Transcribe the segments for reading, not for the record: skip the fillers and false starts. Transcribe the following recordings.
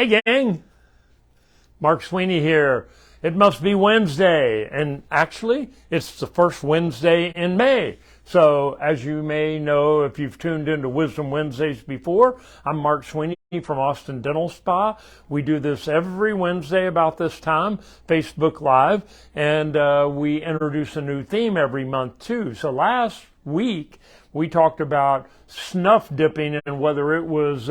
Hey gang, Mark Sweeney here. It must be Wednesday, and actually it's the first Wednesday in May. So as you may know, if you've tuned into Wisdom Wednesdays before, I'm Mark Sweeney from Austin Dental Spa. We do this every Wednesday about this time, Facebook Live, and we introduce a new theme every month too. So last week we talked about snuff dipping and whether it was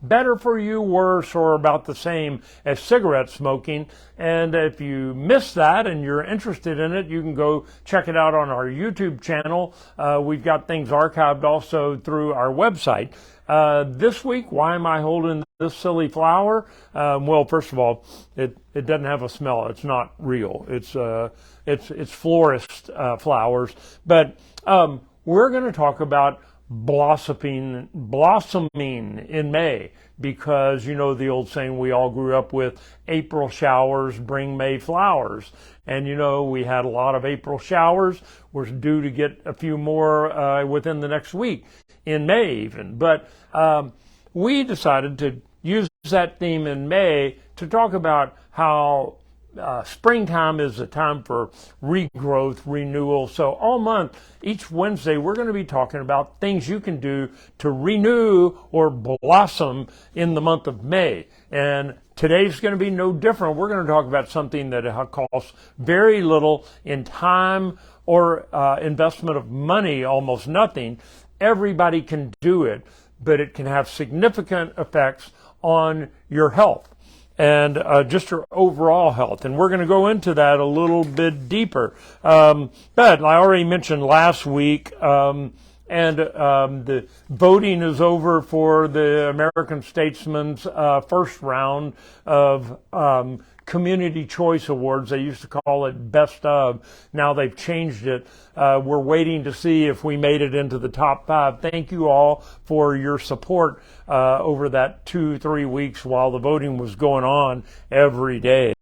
better for you, worse, or about the same as cigarette smoking. And if you missed that and you're interested in it, you can go check it out on our YouTube channel. We've got things archived also through our website. This week, why am I holding this silly flower? Well, first of all, it doesn't have a smell. It's not real. It's florist flowers. But we're going to talk about blossoming in May, because you know the old saying we all grew up with, April showers bring May flowers. And you know, we had a lot of April showers. We're due to get a few more within the next week, in May even. But we decided to use that theme in May to talk about how springtime is a time for regrowth, renewal. So all month, each Wednesday, we're going to be talking about things you can do to renew or blossom in the month of May. And today's going to be no different. We're going to talk about something that costs very little in time or investment of money, almost nothing. Everybody can do it, but it can have significant effects on your health and just your overall health. And we're going to go into that a little bit deeper. But I already mentioned last week, the voting is over for the American Statesman's first round of Community Choice Awards. They used to call it Best Of. Now they've changed it. We're waiting to see if we made it into the top 5. Thank you all for your support over that 2-3 weeks while the voting was going on every day.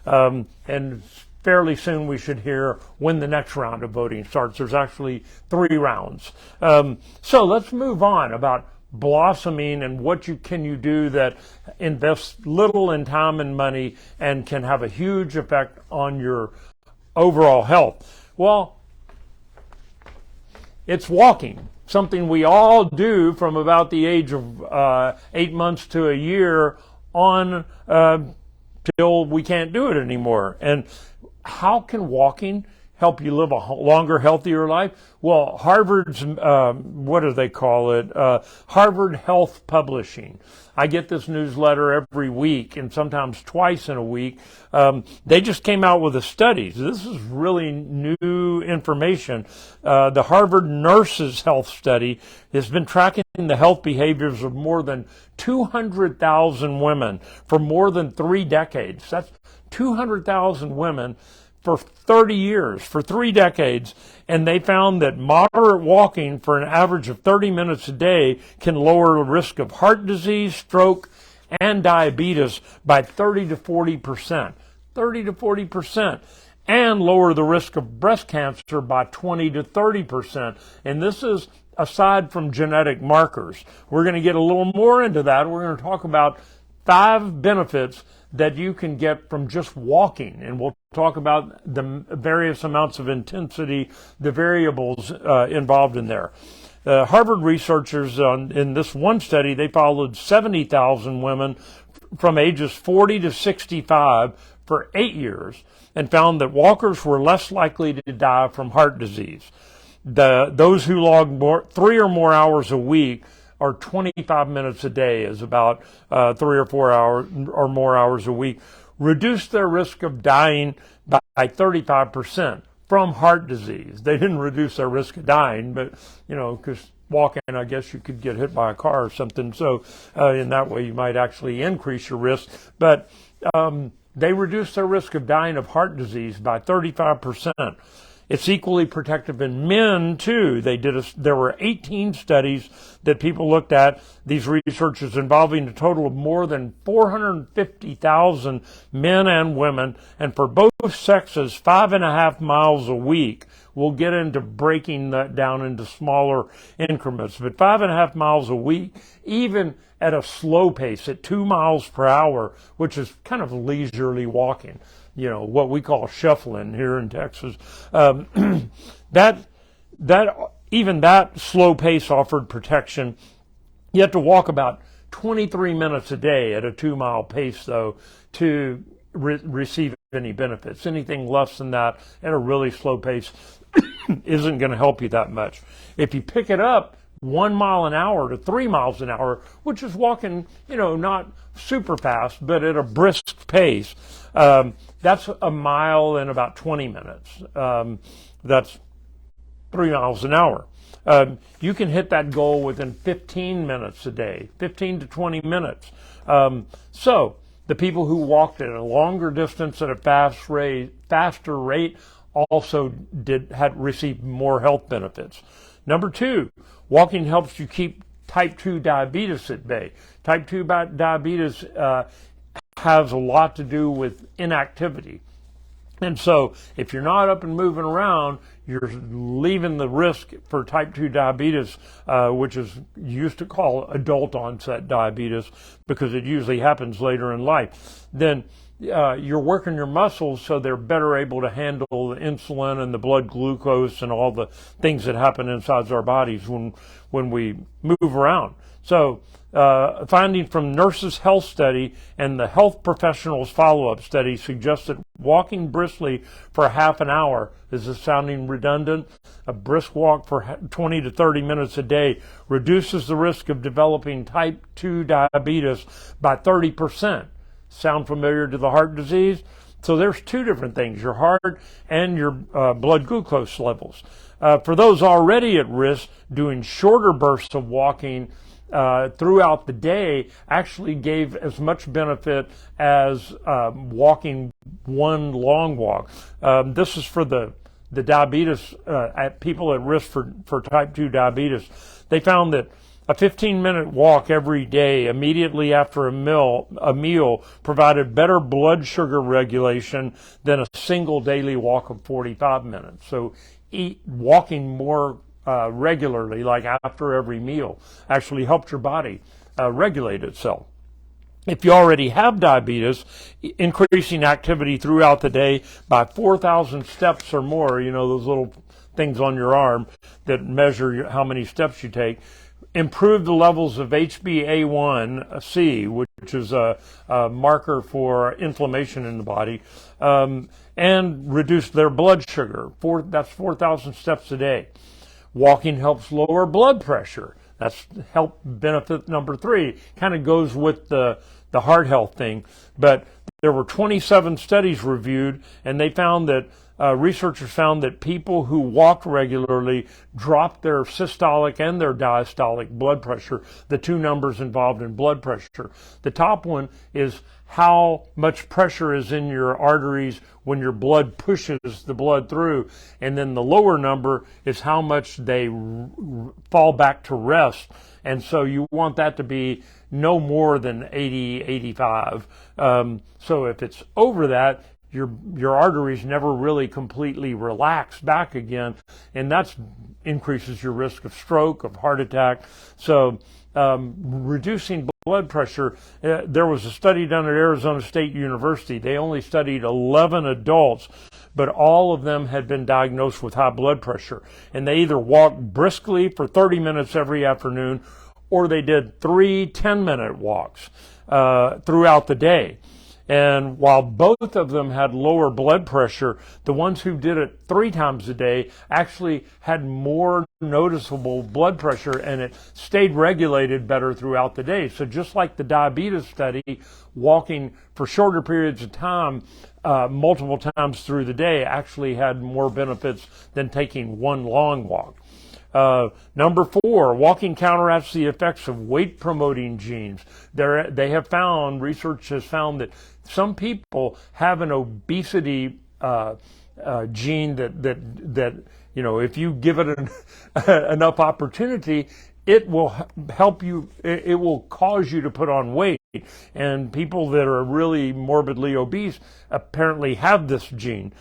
And fairly soon we should hear when the next round of voting starts. There's actually 3 rounds. So let's move on about blossoming and what can you do that invests little in time and money and can have a huge effect on your overall health. Well, it's walking, something we all do from about the age of 8 months to a year on till we can't do it anymore. And how can walking help you live a longer, healthier life? Well, Harvard's, what do they call it? Harvard Health Publishing. I get this newsletter every week and sometimes twice in a week. They just came out with a study. This is really new information. The Harvard Nurses Health Study has been tracking the health behaviors of more than 200,000 women for more than 3 decades. That's 200,000 women for 30 years, for 3 decades, and they found that moderate walking for an average of 30 minutes a day can lower the risk of heart disease, stroke, and diabetes by 30 to 40%. 30 to 40%. And lower the risk of breast cancer by 20 to 30%. And this is aside from genetic markers. We're going to get a little more into that. We're going to talk about 5 benefits that you can get from just walking, and we'll talk about the various amounts of intensity, the variables involved in there. Harvard researchers in this one study, they followed 70,000 women from ages 40 to 65 for 8 years and found that walkers were less likely to die from heart disease. Those who logged 3 or more hours a week, or 25 minutes a day, is about 3 or 4 hours or more hours a week, reduced their risk of dying by 35% from heart disease. They didn't reduce their risk of dying, but, you know, because walking, I guess you could get hit by a car or something. So in that way, you might actually increase your risk. But they reduced their risk of dying of heart disease by 35%. It's equally protective in men, too. There were 18 studies that people looked at, these researchers, involving a total of more than 450,000 men and women, and for both sexes, 5.5 miles a week we'll get into breaking that down into smaller increments. But 5.5 miles a week, even at a slow pace, at 2 miles per hour, which is kind of leisurely walking, what we call shuffling here in Texas, that even that slow pace offered protection. You have to walk about 23 minutes a day at a 2-mile pace, though, to receive any benefits. Anything less than that at a really slow pace isn't going to help you that much. If you pick it up 1 mile an hour to 3 miles an hour, which is walking, not super fast, but at a brisk pace, that's a mile in about 20 minutes. That's 3 miles an hour. You can hit that goal within 15 minutes a day, 15 to 20 minutes. So the people who walked at a longer distance at a faster rate also had received more health benefits. Number 2, walking helps you keep type 2 diabetes at bay. Type 2 diabetes has a lot to do with inactivity. And so if you're not up and moving around, you're leaving the risk for type 2 diabetes, which is used to call adult onset diabetes because it usually happens later in life. Then you're working your muscles so they're better able to handle the insulin and the blood glucose and all the things that happen inside our bodies when we move around. So finding from Nurses' Health Study and the Health Professionals Follow-Up Study suggests that walking briskly for half an hour, is this sounding redundant? A brisk walk for 20 to 30 minutes a day reduces the risk of developing type 2 diabetes by 30%. Sound familiar to the heart disease? So there's 2 different things, your heart and your blood glucose levels. For those already at risk, doing shorter bursts of walking throughout the day actually gave as much benefit as walking one long walk. This is for the diabetes, people at risk for type 2 diabetes. They found that a 15-minute walk every day immediately after a meal provided better blood sugar regulation than a single daily walk of 45 minutes. So walking more regularly, like after every meal, actually helped your body regulate itself. If you already have diabetes, increasing activity throughout the day by 4,000 steps or more, those little things on your arm that measure how many steps you take, improve the levels of HbA1c, which is a marker for inflammation in the body, and reduce their blood sugar. That's 4,000 steps a day. Walking helps lower blood pressure. That's help benefit number 3. Kind of goes with the heart health thing. But there were 27 studies reviewed, and they found that researchers found that people who walked regularly dropped their systolic and their diastolic blood pressure, the 2 numbers involved in blood pressure. The top one is how much pressure is in your arteries when your blood pushes the blood through. And then the lower number is how much they fall back to rest. And so you want that to be no more than 80, 85. So if it's over that, your arteries never really completely relax back again, and that increases your risk of stroke, of heart attack. So reducing blood pressure, there was a study done at Arizona State University. They only studied 11 adults, but all of them had been diagnosed with high blood pressure, and they either walked briskly for 30 minutes every afternoon, or they did 3 10-minute walks throughout the day. And while both of them had lower blood pressure, the ones who did it 3 times a day actually had more noticeable blood pressure, and it stayed regulated better throughout the day. So just like the diabetes study, walking for shorter periods of time, multiple times through the day, actually had more benefits than taking one long walk. Number 4, walking counteracts the effects of weight-promoting genes. Research has found that some people have an obesity gene that if you give it enough opportunity, it will help you. It will cause you to put on weight. And people that are really morbidly obese apparently have this gene.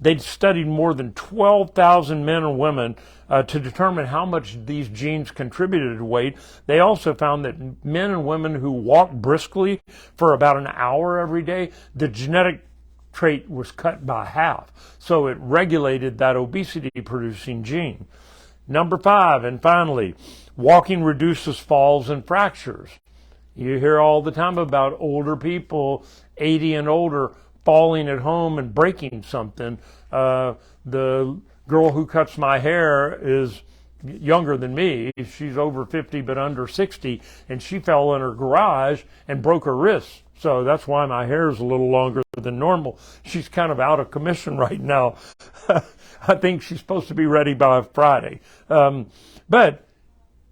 They'd studied more than 12,000 men and women to determine how much these genes contributed to weight. They also found that men and women who walked briskly for about an hour every day, the genetic trait was cut by half. So it regulated that obesity-producing gene. Number 5, and finally, walking reduces falls and fractures. You hear all the time about older people, 80 and older, falling at home and breaking something. The girl who cuts my hair is younger than me. She's over 50 but under 60, and she fell in her garage and broke her wrist. So that's why my hair is a little longer than normal. She's kind of out of commission right now. I think she's supposed to be ready by Friday. But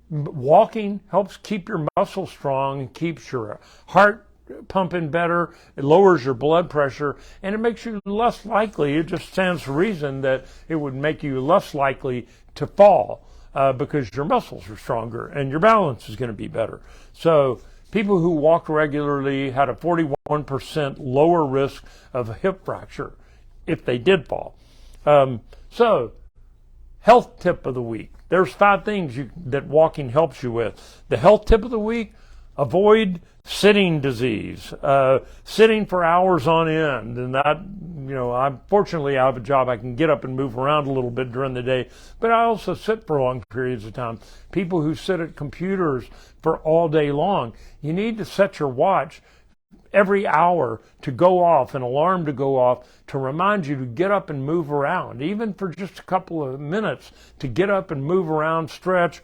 walking helps keep your muscles strong, keeps your heart pumping better, it lowers your blood pressure, and it makes you less likely, it just stands to reason that it would make you less likely to fall because your muscles are stronger and your balance is going to be better. So people who walk regularly had a 41% lower risk of a hip fracture if they did fall. So, health tip of the week. There's 5 things that walking helps you with. The health tip of the week: avoid sitting disease, sitting for hours on end. And that, I'm fortunately out of a job. I can get up and move around a little bit during the day, but I also sit for long periods of time. People who sit at computers for all day long, you need to set your watch every hour to go off, an alarm to go off, to remind you to get up and move around, even for just a couple of minutes, to get up and move around, stretch.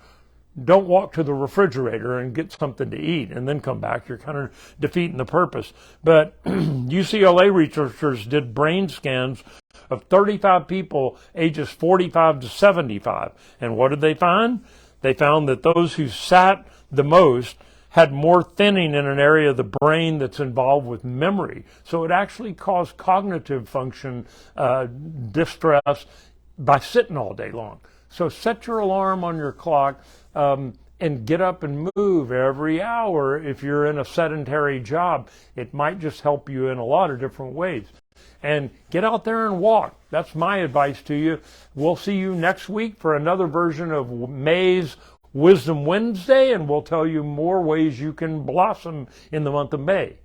Don't walk to the refrigerator and get something to eat and then come back. You're kind of defeating the purpose. But UCLA researchers did brain scans of 35 people ages 45 to 75. And what did they find? They found that those who sat the most had more thinning in an area of the brain that's involved with memory. So it actually caused cognitive function distress by sitting all day long. So set your alarm on your clock and get up and move every hour. If you're in a sedentary job, it might just help you in a lot of different ways. And get out there and walk. That's my advice to you. We'll see you next week for another version of May's Wisdom Wednesday, and we'll tell you more ways you can blossom in the month of May.